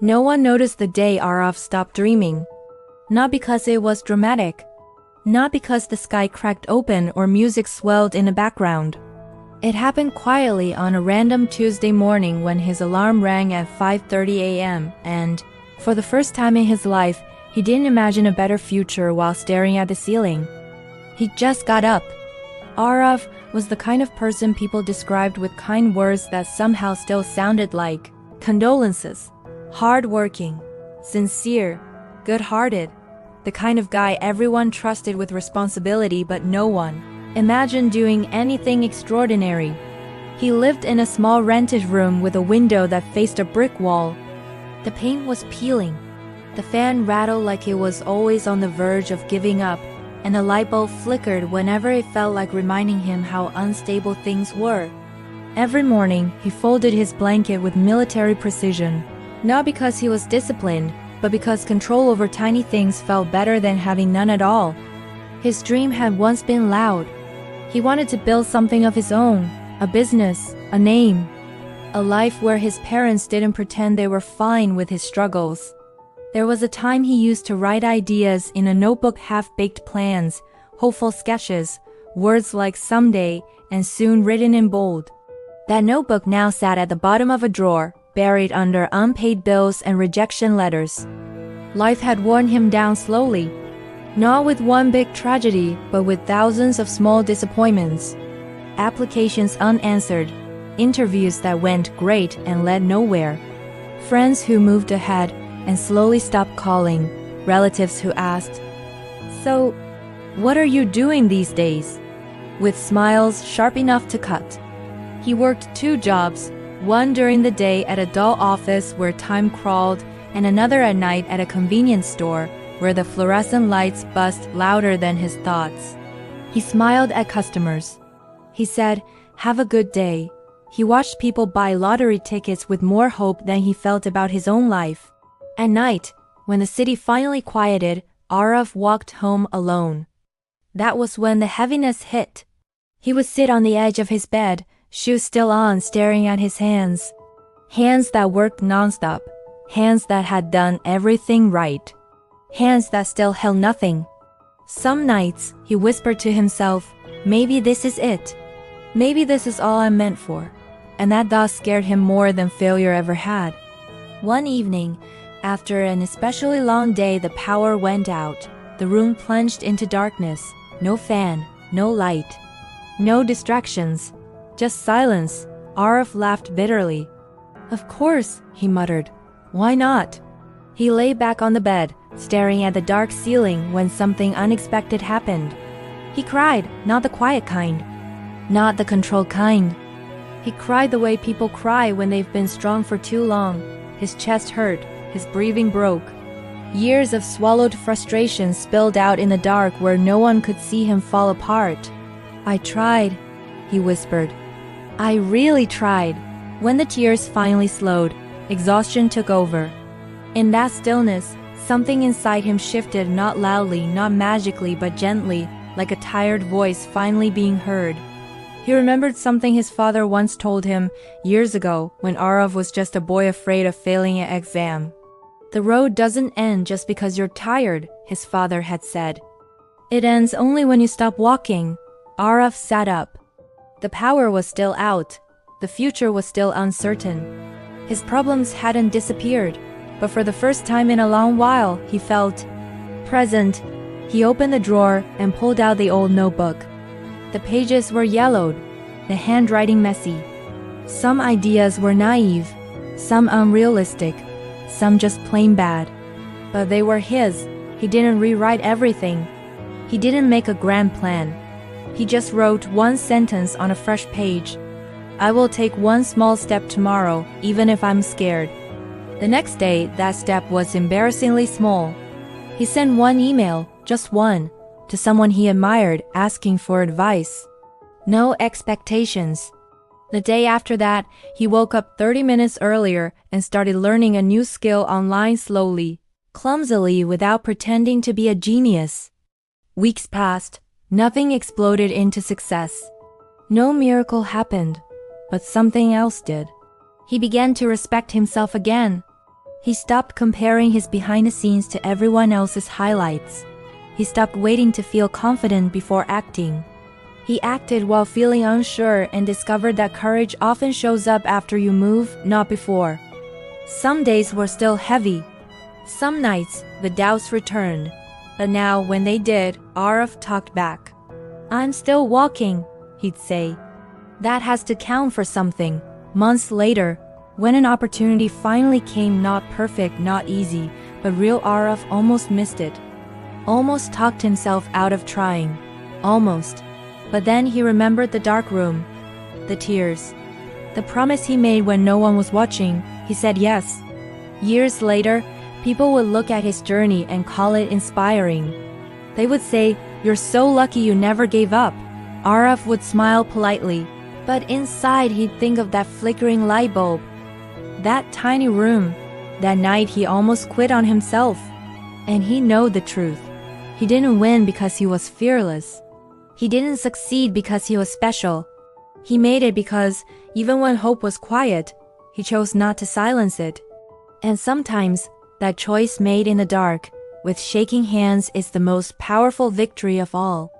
No one noticed the day Araf stopped dreaming. Not because it was dramatic. Not because the sky cracked open or music swelled in the background. It happened quietly on a random Tuesday morning when his alarm rang at 5:30 a.m. and, for the first time in his life, he didn't imagine a better future while staring at the ceiling. He just got up. Araf was the kind of person people described with kind words that somehow still sounded like condolences. Hard-working, sincere, good-hearted. The kind of guy everyone trusted with responsibility but no one imagined doing anything extraordinary. He lived in a small rented room with a window that faced a brick wall. The paint was peeling. The fan rattled like it was always on the verge of giving up, and the light bulb flickered whenever it felt like reminding him how unstable things were. Every morning, he folded his blanket with military precision, not because he was disciplined, but because control over tiny things felt better than having none at all. His dream had once been loud. He wanted to build something of his own, a business, a name, a life where his parents didn't pretend they were fine with his struggles. There was a time he used to write ideas in a notebook, half-baked plans, hopeful sketches, words like someday and soon written in bold. That notebook now sat at the bottom of a drawer, buried under unpaid bills and rejection letters. Life had worn him down slowly, not with one big tragedy, but with thousands of small disappointments. Applications unanswered, interviews that went great and led nowhere, friends who moved ahead and slowly stopped calling, relatives who asked, "So, what are you doing these days?" with smiles sharp enough to cut. He worked 2 jobs, one during the day at a dull office where time crawled, and another at night at a convenience store where the fluorescent lights buzzed louder than his thoughts. He smiled at customers. He said, "Have a good day." He watched people buy lottery tickets with more hope than he felt about his own life. At night, when the city finally quieted, Araf walked home alone. That was when the heaviness hit. He would sit on the edge of his bed, shoes still on, staring at his hands. Hands that worked nonstop. Hands that had done everything right. Hands that still held nothing. Some nights, he whispered to himself, "Maybe this is it. Maybe this is all I'm meant for." And that thought scared him more than failure ever had. One evening, after an especially long day, the power went out. The room plunged into darkness. No fan, no light, no distractions. Just silence. Araf laughed bitterly. "Of course," he muttered. "Why not?" He lay back on the bed, staring at the dark ceiling when something unexpected happened. He cried, not the quiet kind, not the controlled kind. He cried the way people cry when they've been strong for too long. His chest hurt, his breathing broke. Years of swallowed frustration spilled out in the dark where no one could see him fall apart. "I tried," he whispered. "I really tried." When the tears finally slowed, exhaustion took over. In that stillness, something inside him shifted, not loudly, not magically, but gently, like a tired voice finally being heard. He remembered something his father once told him years ago when Araf was just a boy afraid of failing an exam. "The road doesn't end just because you're tired," his father had said. "It ends only when you stop walking." Araf sat up. The power was still out. The future was still uncertain. His problems hadn't disappeared, but for the first time in a long while, he felt present. He opened the drawer and pulled out the old notebook. The pages were yellowed, the handwriting messy. Some ideas were naive, some unrealistic, some just plain bad. But they were his. He didn't rewrite everything. He didn't make a grand plan. He just wrote one sentence on a fresh page. "I will take one small step tomorrow, even if I'm scared." The next day, that step was embarrassingly small. He sent one email, just one, to someone he admired, asking for advice. No expectations. The day after that, he woke up 30 minutes earlier and started learning a new skill online slowly, clumsily, without pretending to be a genius. Weeks passed. Nothing exploded into success. No miracle happened, but something else did. He began to respect himself again. He stopped comparing his behind the scenes to everyone else's highlights. He stopped waiting to feel confident before acting. He acted while feeling unsure and discovered that courage often shows up after you move, not before. Some days were still heavy. Some nights, the doubts returned. But now, when they did, Arif talked back. "I'm still walking," he'd say. That has to count for something. Months later, when an opportunity finally came, not perfect, not easy, but real, Arif almost missed it. Almost talked himself out of trying. Almost. But then he remembered the dark room, the tears, the promise he made when no one was watching. He said yes. Years later, people would look at his journey and call it inspiring. They would say, "You're so lucky you never gave up." Arif would smile politely, but inside he'd think of that flickering light bulb, that tiny room, that night he almost quit on himself. And he knew the truth. He didn't win because he was fearless. He didn't succeed because he was special. He made it because, even when hope was quiet, he chose not to silence it. And sometimes, that choice made in the dark, with shaking hands, is the most powerful victory of all.